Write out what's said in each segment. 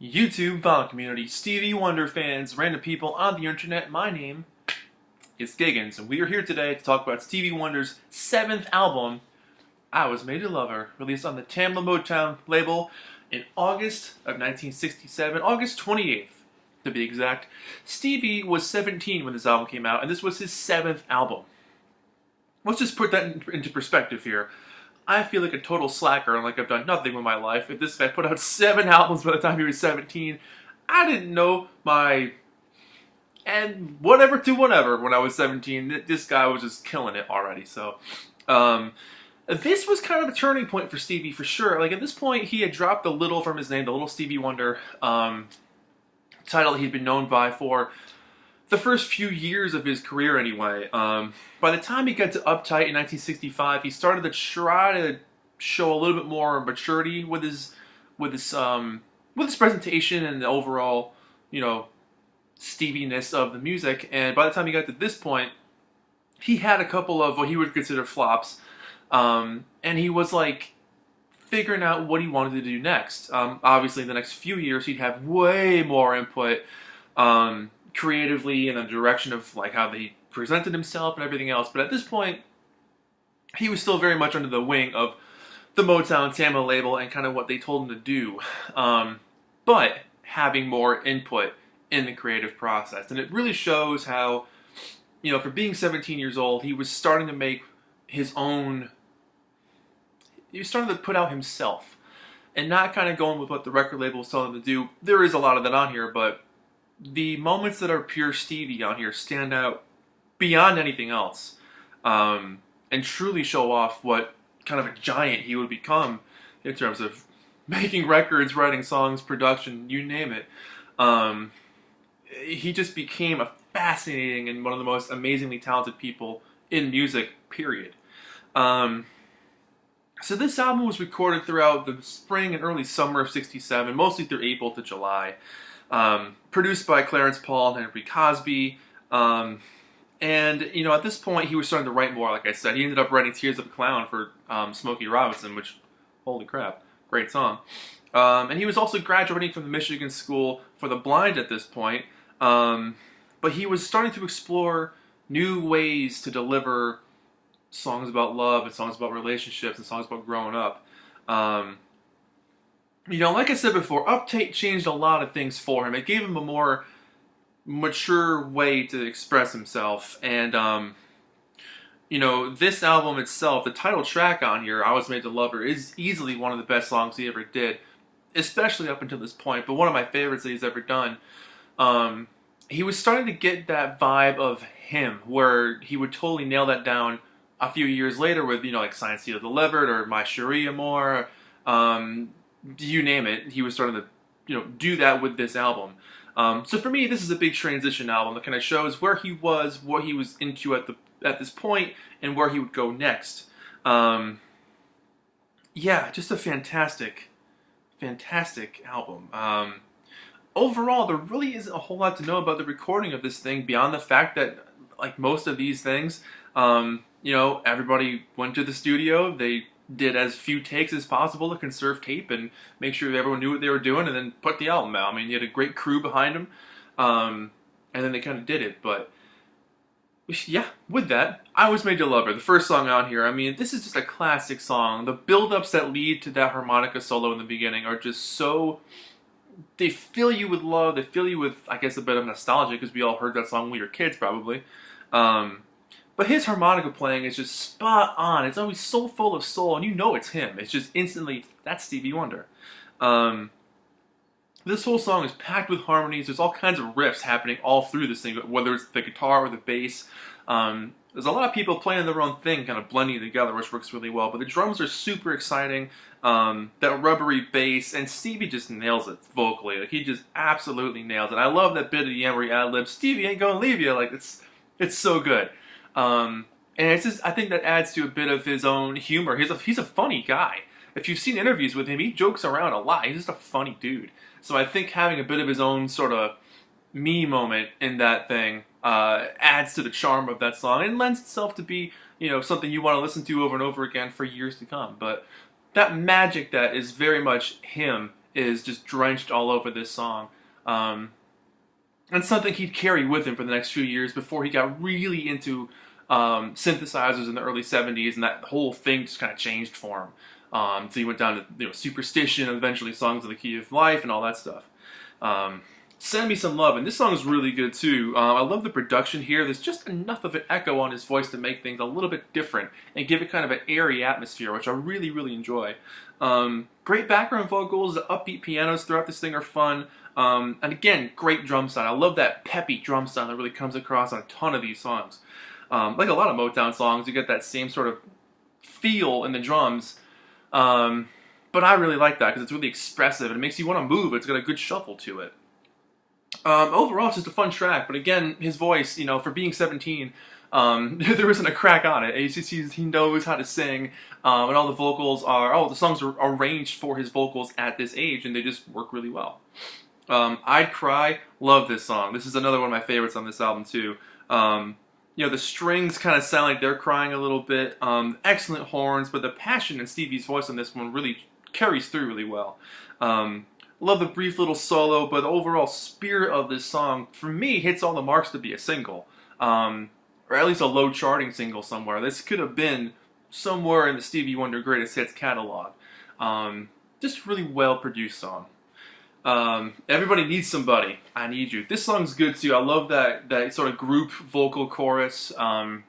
YouTube vinyl community, Stevie Wonder fans, random people on the internet, my name is Giggens, and we are here today to talk about Stevie Wonder's 7th album, I Was Made to Love Her, released on the Tamla Motown label in August of 1967, August 28th to be exact. Stevie was 17 when this album came out, and this was his 7th album. Let's just put that into perspective here. I feel like a total slacker and like I've done nothing with my life. If this guy put out 7 albums by the time he was 17, I didn't know my... and whatever to whatever when I was 17. This guy was just killing it already. So, this was kind of a turning point for Stevie for sure. Like at this point, he had dropped the Little from his name, the Little Stevie Wonder title he'd been known by for the first few years of his career anyway. By the time he got to Uptight in 1965, he started to try to show a little bit more maturity with his presentation and the overall, Stevie-ness of the music. And by the time he got to this point, he had a couple of what he would consider flops, and he was like figuring out what he wanted to do next. Obviously, in the next few years, he'd have way more input creatively in the direction of like how they presented himself and everything else. But at this point, he was still very much under the wing of the Motown Tamla label and kind of what they told him to do, but having more input in the creative process. And it really shows how, for being 17 years old, he was starting to make his own, he was starting to put out himself and not kind of going with what the record label was telling him to do. There is a lot of that on here, but the moments that are pure Stevie on here stand out beyond anything else, and truly show off what kind of a giant he would become in terms of making records, writing songs, production, you name it. He just became a fascinating and one of the most amazingly talented people in music, period. So this album was recorded throughout the spring and early summer of '67, mostly through April to July. Produced by Clarence Paul and Henry Cosby. And, at this point, he was starting to write more, like I said. He ended up writing Tears of a Clown for Smokey Robinson, which, holy crap, great song. And he was also graduating from the Michigan School for the Blind at this point. But he was starting to explore new ways to deliver songs about love and songs about relationships and songs about growing up. Like I said before, Uptight changed a lot of things for him. It gave him a more mature way to express himself. And, this album itself, the title track on here, I Was Made to Love Her, is easily one of the best songs he ever did, especially up until this point, but one of my favorites that he's ever done. He was starting to get that vibe of him, where he would totally nail that down a few years later with, like Signed, Sealed, Delivered, or My Cherie Amour, you name it. He was starting to, do that with this album. So for me, this is a big transition album that kind of shows where he was, what he was into at this point, and where he would go next. Yeah, just a fantastic album. Overall, there really isn't a whole lot to know about the recording of this thing beyond the fact that, like most of these things, everybody went to the studio. They did as few takes as possible to conserve tape and make sure everyone knew what they were doing, and then put the album out. I mean, you had a great crew behind him, and then they kind of did it. But yeah, with that, I Was Made to Love Her, the first song on here. I mean, this is just a classic song. The build-ups that lead to that harmonica solo in the beginning are just so... they fill you with love. They fill you with, I guess, a bit of nostalgia, because we all heard that song when we were kids, probably. But his harmonica playing is just spot on. It's always so full of soul, and it's him. It's just instantly, that's Stevie Wonder. This whole song is packed with harmonies. There's all kinds of riffs happening all through this thing, whether it's the guitar or the bass. There's a lot of people playing their own thing, kind of blending together, which works really well. But the drums are super exciting. That rubbery bass, and Stevie just nails it vocally. Like, he just absolutely nails it. I love that bit at the end where he ad-libs, "Stevie ain't gonna leave you." Like, it's so good. And it's just, I think that adds to a bit of his own humor. He's a funny guy. If you've seen interviews with him, he jokes around a lot. He's just a funny dude. So I think having a bit of his own sort of me moment in that thing adds to the charm of that song and lends itself to be, something you want to listen to over and over again for years to come. But that magic that is very much him is just drenched all over this song. And something he'd carry with him for the next few years before he got really into synthesizers in the early 70s, and that whole thing just kind of changed for him. So he went down to Superstition and eventually Songs of the Key of Life and all that stuff. Send Me Some Love, and this song is really good too. I love the production here. There's just enough of an echo on his voice to make things a little bit different and give it kind of an airy atmosphere, which I really, really enjoy. Great background vocals, the upbeat pianos throughout this thing are fun. And again, great drum sound. I love that peppy drum sound that really comes across on a ton of these songs. Like a lot of Motown songs, you get that same sort of feel in the drums. But I really like that because it's really expressive and it makes you want to move. It's got a good shuffle to it. Overall, it's just a fun track, but again, his voice, for being 17, there isn't a crack on it. He knows how to sing, and all the songs are arranged for his vocals at this age, and they just work really well. I'd Cry, love this song. This is another one of my favorites on this album too. The strings kind of sound like they're crying a little bit. Excellent horns, but the passion in Stevie's voice on this one really carries through really well. Love the brief little solo, but the overall spirit of this song, for me, hits all the marks to be a single. Or at least a low charting single somewhere. This could have been somewhere in the Stevie Wonder Greatest Hits catalog. Just really well produced song. Everybody Needs Somebody, I Need You. This song's good too. I love that sort of group vocal chorus. That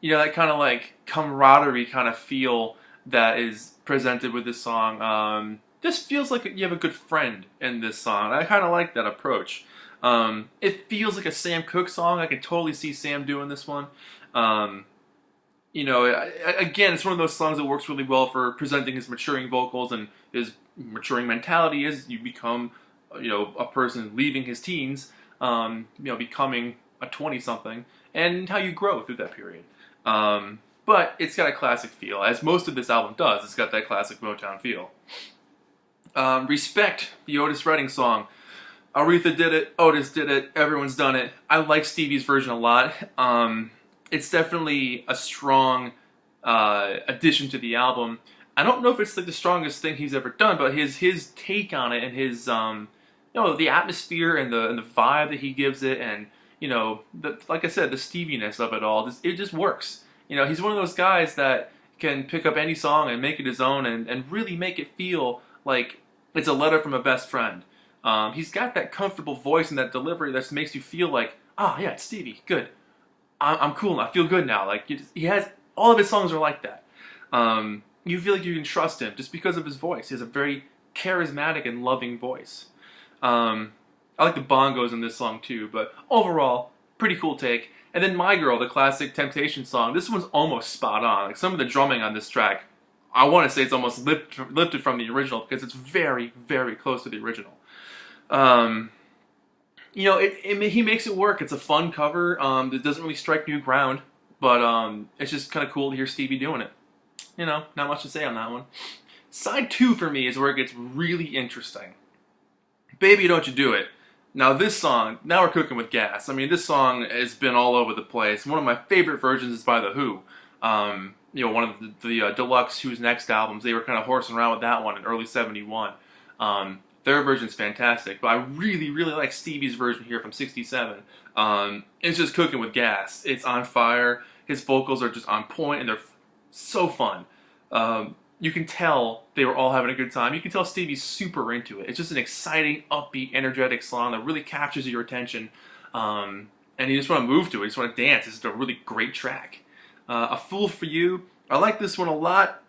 kind of like camaraderie kind of feel that is presented with this song. This feels like you have a good friend in this song. I kind of like that approach. It feels like a Sam Cooke song. I can totally see Sam doing this one. Again, it's one of those songs that works really well for presenting his maturing vocals and his maturing mentality as you become, a person leaving his teens, becoming a 20-something, and how you grow through that period. But it's got a classic feel, as most of this album does. It's got that classic Motown feel. Respect, the Otis Redding song. Aretha did it, Otis did it, everyone's done it. I like Stevie's version a lot. It's definitely a strong addition to the album. I don't know if it's like the strongest thing he's ever done, but his take on it and his the atmosphere and the vibe that he gives it, and like I said, the Stevie-ness of it all, it just works. He's one of those guys that can pick up any song and make it his own and really make it feel like it's a letter from a best friend. He's got that comfortable voice and that delivery that makes you feel like, yeah, it's Stevie, good. I'm cool now, I feel good now. Like, he has, all of his songs are like that. You feel like you can trust him just because of his voice. He has a very charismatic and loving voice. I like the bongos in this song too, but overall, pretty cool take. And then My Girl, the classic Temptation song, this one's almost spot on. Like, some of the drumming on this track, I want to say it's almost lifted from the original because it's very, very close to the original. He makes it work. It's a fun cover. It doesn't really strike new ground, but it's just kind of cool to hear Stevie doing it. Not much to say on that one. Side 2 for me is where it gets really interesting. Baby, Don't You Do It. Now this song, now we're cooking with gas. I mean, this song has been all over the place. One of my favorite versions is by The Who. One of the deluxe Who's Next albums. They were kind of horsing around with that one in early '71. Their version's fantastic, but I really, really like Stevie's version here from '67. It's just cooking with gas. It's on fire. His vocals are just on point, and they're so fun. You can tell they were all having a good time. You can tell Stevie's super into it. It's just an exciting, upbeat, energetic song that really captures your attention, and you just want to move to it. You just want to dance. It's just a really great track. A Fool for You. I like this one a lot.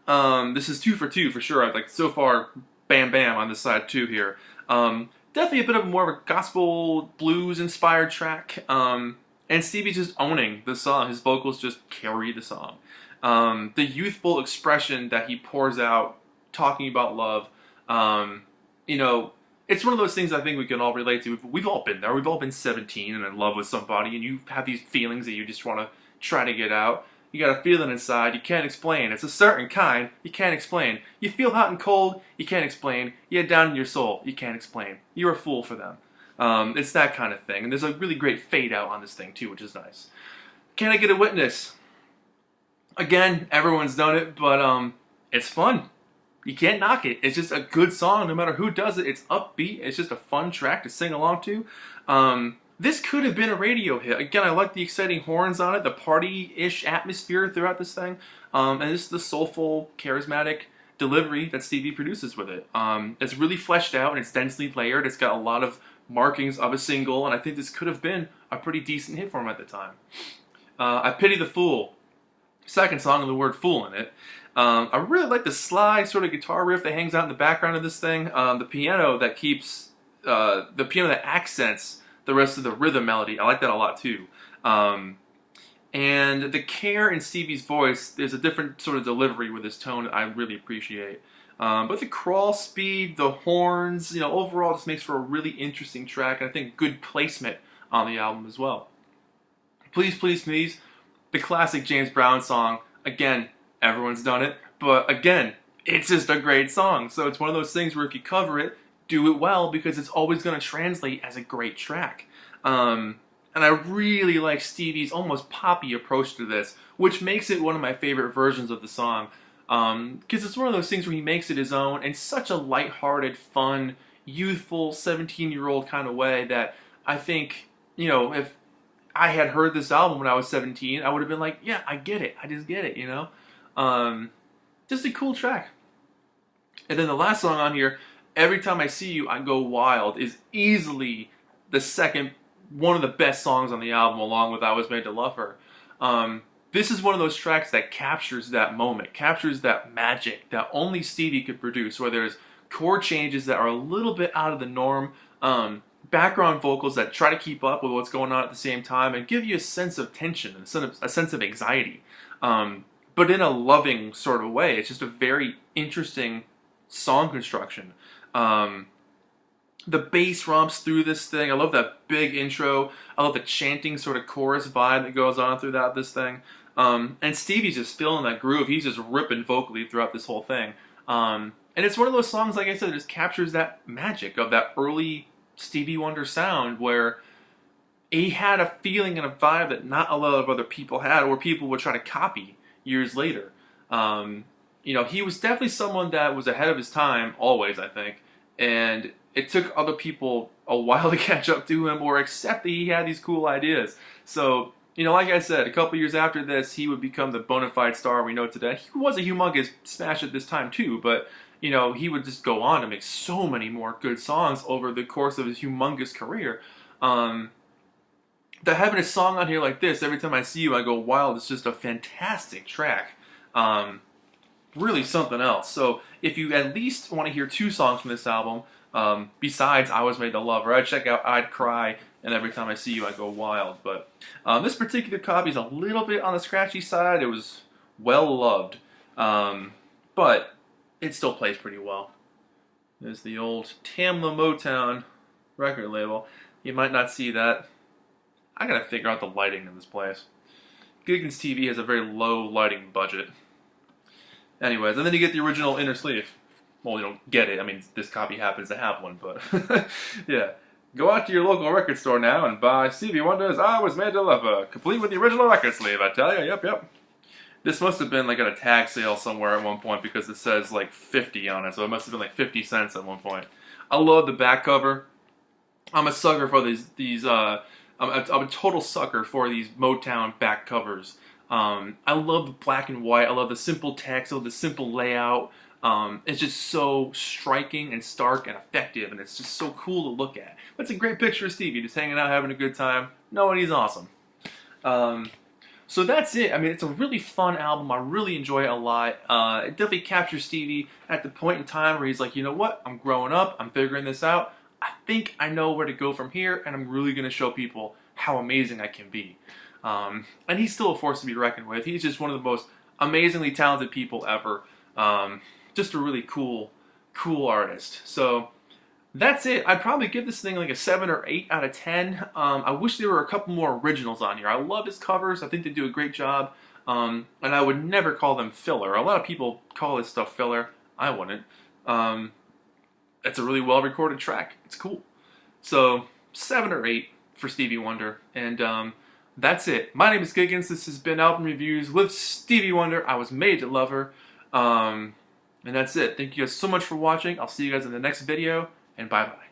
This is 2 for 2 for sure. I've so far, bam bam on this side 2 here. Definitely a bit of more of a gospel blues inspired track. And Stevie's just owning the song. His vocals just carry the song. The youthful expression that he pours out talking about love. It's one of those things I think we can all relate to. We've all been there. We've all been 17 and in love with somebody, and you have these feelings that you just want to try to get out. You got a feeling inside, you can't explain. It's a certain kind, you can't explain. You feel hot and cold, you can't explain. You get down in your soul, you can't explain. You're a fool for them. It's that kind of thing. And there's a really great fade out on this thing too, which is nice. Can I Get a Witness? Again, everyone's done it, but it's fun. you can't knock it. It's just a good song no matter who does it. It's upbeat. It's just a fun track to sing along to. This could have been a radio hit. Again, I like the exciting horns on it, the party-ish atmosphere throughout this thing, and just the soulful, charismatic delivery that Stevie produces with it. It's really fleshed out and it's densely layered. It's got a lot of markings of a single, and I think this could have been a pretty decent hit for him at the time. I Pity the Fool. Second song with the word fool in it. I really like the slide sort of guitar riff that hangs out in the background of this thing. The piano that accents the rest of the rhythm melody. I like that a lot too. And the care in Stevie's voice, there's a different sort of delivery with his tone that I really appreciate. But the crawl speed, the horns, overall just makes for a really interesting track, and I think good placement on the album as well. Please, Please, Please, the classic James Brown song. Again, everyone's done it, but again, it's just a great song. So it's one of those things where if you cover it, do it well, because it's always going to translate as a great track. And I really like Stevie's almost poppy approach to this, which makes it one of my favorite versions of the song. Because it's one of those things where he makes it his own in such a lighthearted, fun, youthful, 17-year-old kind of way that I think, if I had heard this album when I was 17, I would have been like, yeah, I get it. I just get it, Just a cool track. And then the last song on here, Every Time I See You, I Go Wild, is easily one of the best songs on the album, along with I Was Made to Love Her. This is one of those tracks that captures that moment, captures that magic that only Stevie could produce, where there's chord changes that are a little bit out of the norm, background vocals that try to keep up with what's going on at the same time and give you a sense of tension and a sense of anxiety, but in a loving sort of way. It's just a very interesting song construction. The bass romps through this thing. I love that big intro. I love the chanting sort of chorus vibe that goes on throughout this thing. And Stevie's just feeling that groove. He's just ripping vocally throughout this whole thing. And it's one of those songs, like I said, that just captures that magic of that early Stevie Wonder sound, where he had a feeling and a vibe that not a lot of other people had, or people would try to copy years later. He was definitely someone that was ahead of his time, always, I think. And it took other people a while to catch up to him or accept that he had these cool ideas. So, like I said, a couple years after this, he would become the bona fide star we know today. He was a humongous smash at this time too, but, he would just go on to make so many more good songs over the course of his humongous career. That having a song on here like this, Every Time I See You, I Go Wild, is just a fantastic track. Really something else. So if you at least want to hear two songs from this album, besides I Was Made to Love Her, I'd check out I'd Cry and Every Time I See You, I Go Wild. But this particular copy is a little bit on the scratchy side. It was well loved, but it still plays pretty well. There's the old Tamla Motown record label. You might not see that. I gotta figure out the lighting in this place. Giggens TV has a very low lighting budget. Anyways, and then you get the original inner sleeve. Well, you don't get it. I mean, this copy happens to have one, but yeah. Go out to your local record store now and buy Stevie Wonder's I Was Made to Love Her, complete with the original record sleeve, I tell you. Yep. This must have been like at a tag sale somewhere at one point, because it says like 50 on it, so it must have been like 50 cents at one point. I love the back cover. I'm a sucker for I'm a total sucker for these Motown back covers. I love the black and white. I love the simple text. I love the simple layout. It's just so striking and stark and effective, and it's just so cool to look at. But it's a great picture of Stevie, just hanging out, having a good time, knowing he's awesome. So that's it. I mean, it's a really fun album. I really enjoy it a lot. It definitely captures Stevie at the point in time where he's like, you know what? I'm growing up. I'm figuring this out. I think I know where to go from here, and I'm really going to show people how amazing I can be. And he's still a force to be reckoned with. He's just one of the most amazingly talented people ever. Just a really cool artist. So that's it. I'd probably give this thing like a 7 or 8 out of 10. I wish there were a couple more originals on here. I love his covers. I think they do a great job. And I would never call them filler. A lot of people call this stuff filler. I wouldn't. It's a really well-recorded track. It's cool. So 7 or 8 for Stevie Wonder. And that's it. My name is Giggens. This has been Album Reviews with Stevie Wonder. I Was Made to Love Her. And that's it. Thank you guys so much for watching. I'll see you guys in the next video, and bye-bye.